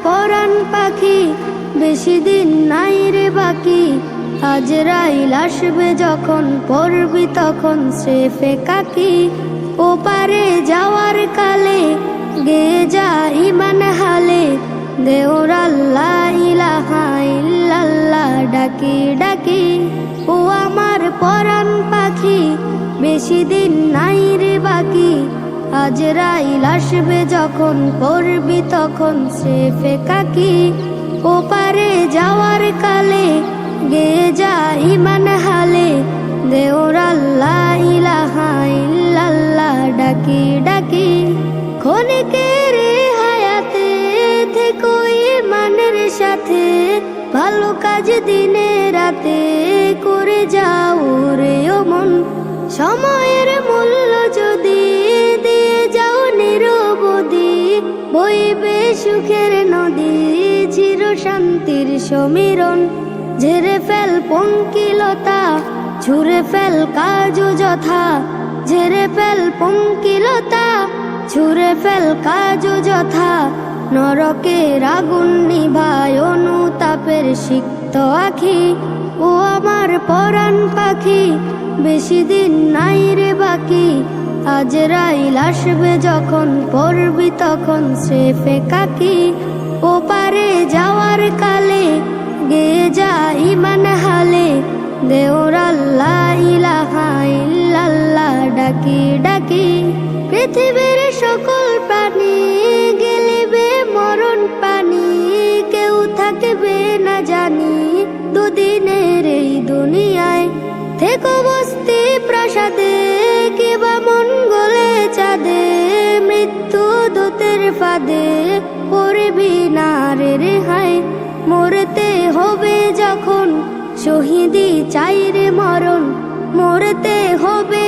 পরাণ পাখি, বেশি দিন নাই রে বাকি। আজরাইল আসবে যখন, পড়বি তখন স্রেফে কাকি। ওপারে যাওয়ার কালে গে যা ইমান হালে, দেওর আল্লাহ ইলাহা ইল্লাল্লাহ ডাকি ডাকি। ও আমার পরাণ পাখি, বেশি দিন নাই রে বাকি। আজরাইল আসবে যখন, পড়বি তখন স্রেফে কাকি। ওপারে যাওয়ার কালে গে যা ইমান হালে, দেওর আল্লাহ ইলাহা ইল্লাল্লাহ ডাকি ডাকি। ক্ষণিকের হায়াতে থেকো ইমানের সাথে, ভালো কাজ দিনে রাতে করে যাও রে ও মন। সময়ের মূল্য যদি দিয়ে যাও নিরবধি, বইবে সুখের নদী, চির শান্তির সমীরণ। ঝেড়ে ফেল পঙ্কিলতা, ছুঁড়ে ফেল কাজ যথা। ঝেড়ে ফেল পঙ্কিলতা, ছুঁড়ে ফেল কাজ যথা। নরকের আগুন নিভায় অনুতাপের সিক্ত আখি। ও আমার পরাণ পাখি, বেশি দিন নাই রে বাকি। আজরাইল আসবে যখন, পড়বি তখন স্রেফে কাকি। ওপারে যাওয়ার কালে গে যা ইমান হালে, দেওর আল্লাহ ইলাহা ইল্লাল্লাহ ডাকি ডাকি। পৃথিবীর সকল প্রাণী গেলিবে মরণ পানি, কেউ থাকবে না জানি দুদিনের এই দুনিয়ায়। থেকো বস্তি প্রাসাদে, কিবা মঙ্গলে চাঁদে, মৃত্যু দূতের ফাঁদে পড়বি না রে রেহাই। মরতে হবে যখন, শহীদি চাই রে মরণ। মরতে হবে